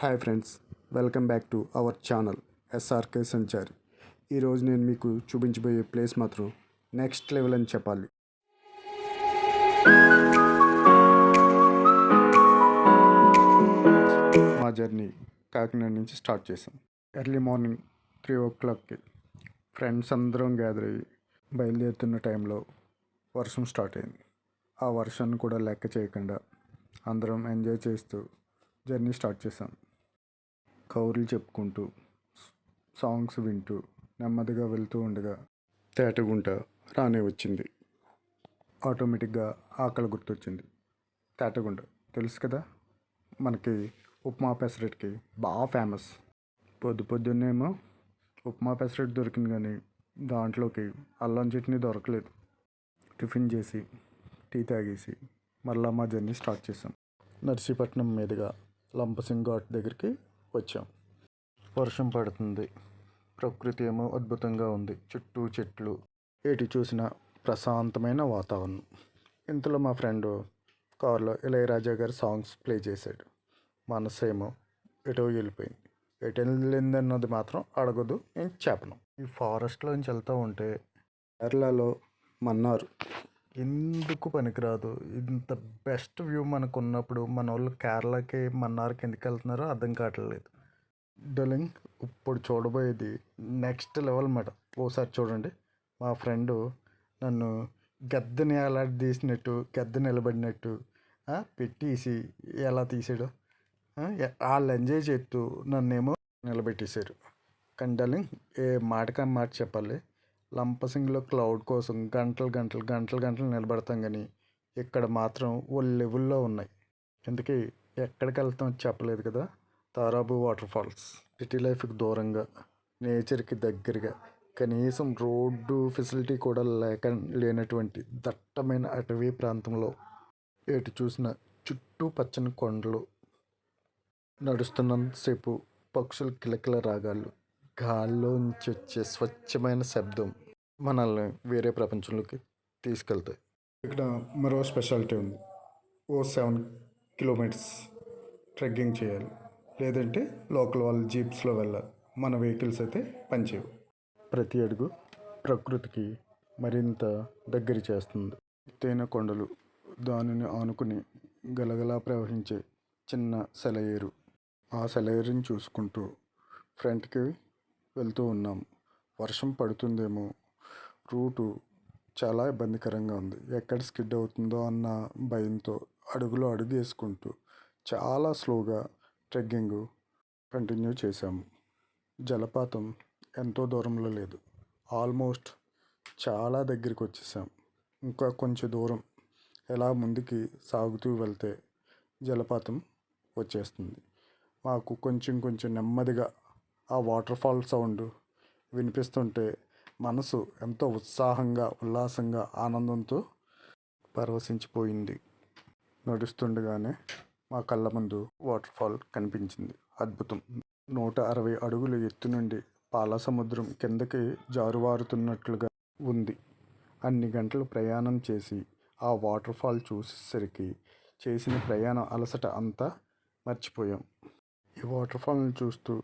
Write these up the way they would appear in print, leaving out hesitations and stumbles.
Hi friends, welcome back to our channel SRK Sanchari. ఈరోజు నేను మీకు చూపించబోయే ప్లేస్ మాత్రం నెక్స్ట్ లెవెల్ అని చెప్పాలి. మా జర్నీ కాకినాడ నుంచి స్టార్ట్ చేసాం. ఎర్లీ మార్నింగ్ 3 o'clockకి ఫ్రెండ్స్ అందరం గ్యాదర్ అయ్యి బయలుదేరుతున్న టైంలో వర్షం స్టార్ట్ అయింది. ఆ వర్షాన్ని కూడా లెక్క చేయకుండా అందరం ఎంజాయ్ చేస్తూ జర్నీ స్టార్ట్ చేసాం. కౌరులు చెప్పుకుంటూ సాంగ్స్ వింటూ నెమ్మదిగా వెళ్తూ ఉండగా తేటగుంట రానే వచ్చింది. ఆటోమేటిక్గా ఆకలి గుర్తొచ్చింది. తేటగుంట తెలుసు కదా, మనకి ఉప్మా పెసరట్కి బాగా ఫేమస్. పొద్దున్నేమో ఉప్మా పెసరట్ దొరికింది, కానీ దాంట్లోకి అల్లం చట్నీ దొరకలేదు. టిఫిన్ చేసి టీ తాగేసి మళ్ళీ మా జర్నీ స్టార్ట్ చేసాం. నర్సీపట్నం మీదుగా లంపసింగ్ ఘాట్ దగ్గరికి వచ్చాం. వర్షం పడుతుంది, ప్రకృతి ఏమో అద్భుతంగా ఉంది. చుట్టూ చెట్లు, ఏటి చూసిన ప్రశాంతమైన వాతావరణం. ఇంతలో మా ఫ్రెండ్ కారులో ఇళయరాజా గారి సాంగ్స్ ప్లే చేశాడు. మనసేమో ఎటో వెళ్ళిపోయింది. ఎటు వెళ్ళిందన్నది మాత్రం అడగదు, నేను చెప్పను. ఈ ఫారెస్ట్లోంచి వెళ్తూ ఉంటే కేరళలో మన్నార్ ఎందుకు పనికిరాదు. ఇంత బెస్ట్ వ్యూ మనకు ఉన్నప్పుడు మన వాళ్ళు కేరళకి మన్నార్కి ఎందుకు వెళ్తున్నారో అర్థం కావట్లేదు. డార్లింగ్, ఇప్పుడు చూడబోయేది నెక్స్ట్ లెవెల్ మాట. ఓసారి చూడండి. మా ఫ్రెండు నన్ను గద్దెని ఎలా తీసినట్టు, గద్దె నిలబడినట్టు పెట్టేసి ఎలా తీసాడు. వాళ్ళు ఎంజాయ్ చేస్తూ నన్నేమో నిలబెట్టేశారు. కానీ డార్లింగ్, ఏ మాటకి మాట చెప్పాలి. లంపసింగ్లో క్లౌడ్ కోసం గంటలు నిలబడతాం, కానీ ఇక్కడ మాత్రం ఓ లెవెల్లో ఉన్నాయి. ఎందుకే ఎక్కడికి వెళ్తాం చెప్పలేదు కదా. తారాబు వాటర్ ఫాల్స్ సిటీ లైఫ్కి దూరంగా, నేచర్కి దగ్గరగా, కనీసం రోడ్డు ఫెసిలిటీ కూడా లేనటువంటి దట్టమైన అటవీ ప్రాంతంలో ఎటు చూసిన చుట్టూ పచ్చని కొండలు, నడుస్తున్నంతసేపు పక్షుల కిలకిల రాగాలు, గాల్లోంచి వచ్చే స్వచ్ఛమైన శబ్దం మనల్ని వేరే ప్రపంచంలోకి తీసుకెళ్తాయి. ఇక్కడ మరో స్పెషాలిటీ ఉంది. 7 kilometers ట్రెక్కింగ్ చేయాలి, లేదంటే లోకల్ వాళ్ళ జీప్స్లో వెళ్ళాలి. మన వెహికల్స్ అయితే పనిచేయవు. ప్రతి అడుగు ప్రకృతికి మరింత దగ్గర చేస్తుంది. ఎత్తైన కొండలు, దానిని ఆనుకుని గలగలా ప్రవహించే చిన్న సెలయేరు. ఆ సెలయేరుని చూసుకుంటూ ఫ్రంట్కి వెళ్తూ ఉన్నాం. వర్షం పడుతుందేమో, రూటు చాలా ఇబ్బందికరంగా ఉంది. ఎక్కడ స్కిడ్ అవుతుందో అన్న భయంతో అడుగులో అడుగు వేసుకుంటూ చాలా స్లోగా ట్రెక్కింగ్ కంటిన్యూ చేశాము. జలపాతం ఎంతో దూరంలో లేదు, ఆల్మోస్ట్ చాలా దగ్గరికి వచ్చేసాం. ఇంకా కొంచెం దూరం ఎలా ముందుకి సాగుతూ వెళ్తే జలపాతం వచ్చేస్తుంది. మాకు కొంచెం నెమ్మదిగా ఆ వాటర్ ఫాల్ సౌండ్ వినిపిస్తుంటే మనసు ఎంతో ఉత్సాహంగా, ఉల్లాసంగా, ఆనందంతో పరవశించిపోయింది. నడుస్తుండగానే మా కళ్ళ ముందు వాటర్ ఫాల్ కనిపించింది. అద్భుతం. 160 అడుగుల ఎత్తు నుండి పాల సముద్రం కిందకి జారువారుతున్నట్లుగా ఉంది. అన్ని గంటలు ప్రయాణం చేసి ఆ వాటర్ ఫాల్ చూసేసరికి చేసిన ప్రయాణ అలసట అంతా మర్చిపోయాం. ఈ వాటర్ ఫాల్ని చూస్తూ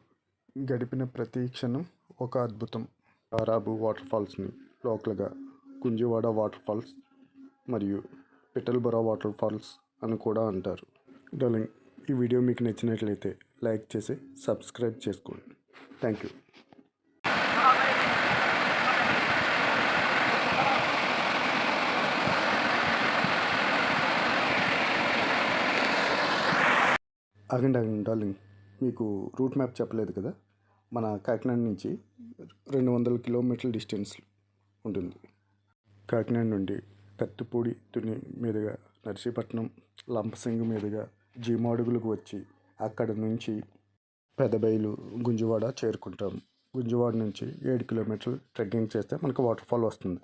గడిపిన ప్రతి క్షణం ఒక అద్భుతం. తారాబు వాటర్ ఫాల్స్ని లోకల్గా గుంజువాడ వాటర్ ఫాల్స్ మరియు పిట్టల్బొర వాటర్ ఫాల్స్ అని కూడా అంటారు. డార్లింగ్, ఈ వీడియో మీకు నచ్చినట్లయితే లైక్ చేసి సబ్స్క్రైబ్ చేసుకోండి. Thank you. ఆగండి డార్లింగ్, మీకు రూట్ మ్యాప్ చెప్పలేదు కదా. మన కాకినాడ నుంచి 200 kilometers డిస్టెన్స్ ఉంటుంది. కాకినాడ నుండి కత్తిపూడి తుని మీదుగా నర్సీపట్నం, లంపసింగ్ మీదుగా జీమాడుగులకు వచ్చి అక్కడ నుంచి పెదబయలు, గుంజువాడ చేరుకుంటాం. గుంజువాడ నుంచి 7 kilometers ట్రెక్కింగ్ చేస్తే మనకు వాటర్ ఫాల్ వస్తుంది.